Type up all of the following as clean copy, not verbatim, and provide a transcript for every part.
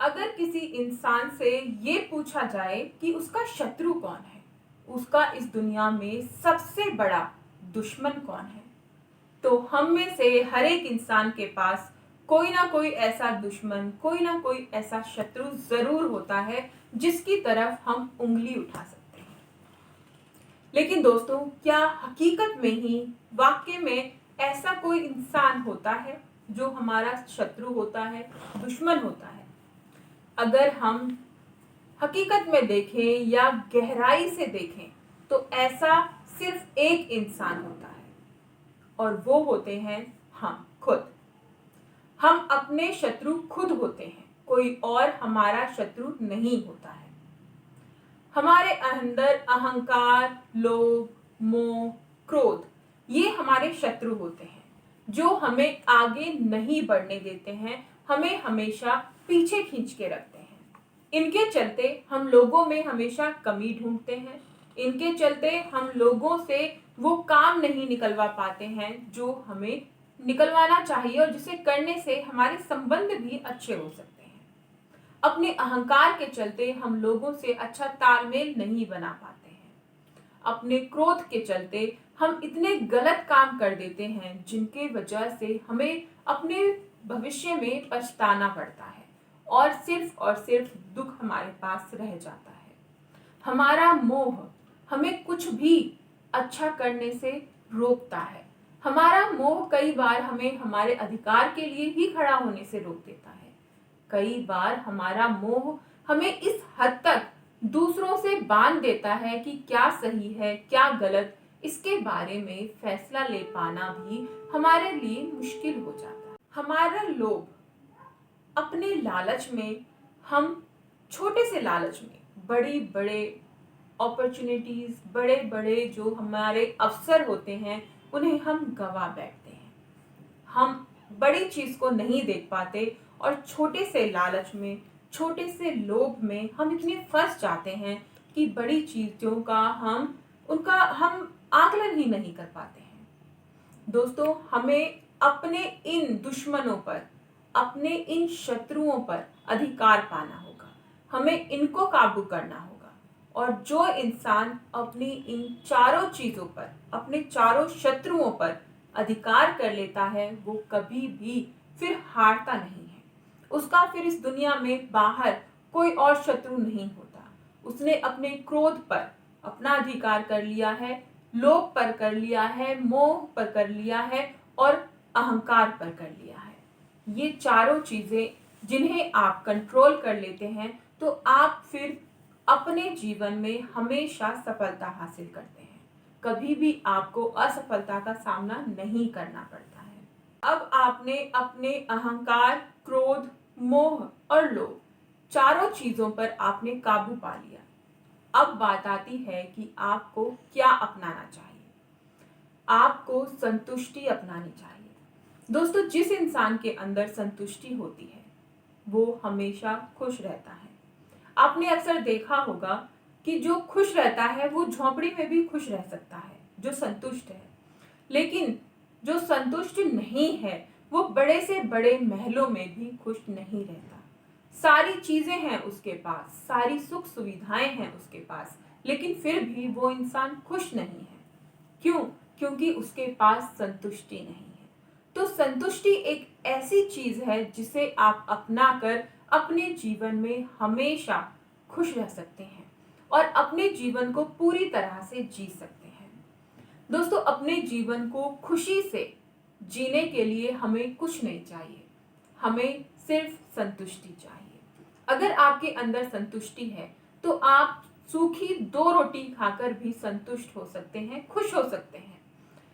अगर किसी इंसान से ये पूछा जाए कि उसका शत्रु कौन है, उसका इस दुनिया में सबसे बड़ा दुश्मन कौन है, तो हम में से हर एक इंसान के पास कोई ना कोई ऐसा दुश्मन, कोई ना कोई ऐसा शत्रु जरूर होता है जिसकी तरफ हम उंगली उठा सकते हैं। लेकिन दोस्तों, क्या हकीकत में ही वाकई में ऐसा कोई इंसान होता है जो हमारा शत्रु होता है, दुश्मन होता है? अगर हम हकीकत में देखें या गहराई से देखें तो ऐसा सिर्फ एक इंसान होता है और वो होते हैं हम खुद। हम अपने शत्रु खुद होते हैं, कोई और हमारा शत्रु नहीं होता है। हमारे अंदर अहंकार, लोभ, मोह, क्रोध ये हमारे शत्रु होते हैं जो हमें आगे नहीं बढ़ने देते हैं, हमें हमेशा पीछे खींच के रखते हैं। इनके चलते हम लोगों में हमेशा कमी ढूंढते हैं। इनके चलते हम लोगों से वो काम नहीं निकलवा पाते हैं जो हमें निकलवाना चाहिए और जिसे करने से हमारे संबंध भी अच्छे हो सकते हैं। अपने अहंकार के चलते हम लोगों से अच्छा तालमेल नहीं बना पाते हैं। अपने क्रोध के चलते हम इतने गलत काम कर देते हैं जिनके वजह से हमें अपने भविष्य में पछताना पड़ता है और सिर्फ दुख हमारे पास रह जाता है। हमारा मोह हमें कुछ भी अच्छा करने से रोकता है। हमारा मोह कई बार हमें हमारे अधिकार के लिए ही खड़ा होने से रोक देता है। कई बार हमारा मोह हमें इस हद तक दूसरों से बांध देता है कि क्या सही है, क्या गलत, इसके बारे में फैसला ले पाना भी हमारे लिए मुश्किल हो जाता है। हमारा लोभ, अपने लालच में हम छोटे से लालच में बड़ी बड़े अपॉर्चुनिटीज, बड़े बड़े जो हमारे अवसर होते हैं उन्हें हम गवा बैठते हैं। हम बड़ी चीज को नहीं देख पाते और छोटे से लालच में, छोटे से लोभ में हम इतने फंस जाते हैं कि बड़ी चीजों का हम आकलन ही नहीं कर पाते हैं। दोस्तों, हमें अपने इन दुश्मनों पर, अपने इन शत्रुओं पर अधिकार पाना होगा। हमें इनको काबू करना होगा और जो इंसान अपनी इन चारों चीजों पर, अपने चारों शत्रुओं पर अधिकार कर लेता है वो कभी भी फिर हारता नहीं है। उसका फिर इस दुनिया में बाहर कोई और शत्रु नहीं होता। उसने अपने क्रोध पर अपना अधिकार कर लिया है, लोभ पर कर लिया है, मोह पर कर लिया है और अहंकार पर कर लिया है। ये चारों चीजें जिन्हें आप कंट्रोल कर लेते हैं तो आप फिर अपने जीवन में हमेशा सफलता हासिल करते हैं। कभी भी आपको असफलता का सामना नहीं करना पड़ता है। अब आपने अपने अहंकार, क्रोध, मोह और लोभ चारों चीजों पर आपने काबू पा लिया। अब बात आती है कि आपको क्या अपनाना चाहिए। आपको संतुष्टि अपनानी चाहिए। दोस्तों, जिस इंसान के अंदर संतुष्टि होती है वो हमेशा खुश रहता है। आपने अक्सर देखा होगा कि जो खुश रहता है वो झोंपड़ी में भी खुश रह सकता है, जो संतुष्ट है। लेकिन जो संतुष्ट नहीं है वो बड़े से बड़े महलों में भी खुश नहीं रहता। सारी चीजें हैं उसके पास, सारी सुख सुविधाएं हैं उसके पास, लेकिन फिर भी वो इंसान खुश नहीं है। क्यों? क्योंकि उसके पास संतुष्टि नहीं है। तो संतुष्टि एक ऐसी चीज है जिसे आप अपनाकर अपने जीवन में हमेशा खुश रह सकते हैं और अपने जीवन को पूरी तरह से जी सकते हैं। दोस्तों, अपने जीवन को खुशी से जीने के लिए हमें कुछ नहीं चाहिए, हमें सिर्फ संतुष्टि चाहिए। अगर आपके अंदर संतुष्टि है तो आप सूखी 2 रोटी खाकर भी संतुष्ट हो सकते हैं, खुश हो सकते हैं।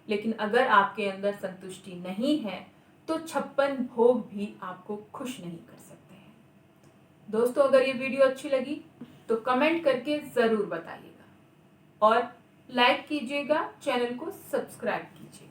लेकिन अगर आपके अंदर संतुष्टि नहीं है तो 56 भोग भी आपको खुश नहीं कर सकते हैं। दोस्तों, अगर ये वीडियो अच्छी लगी तो कमेंट करके जरूर बताइएगा और लाइक कीजिएगा, चैनल को सब्सक्राइब कीजिए।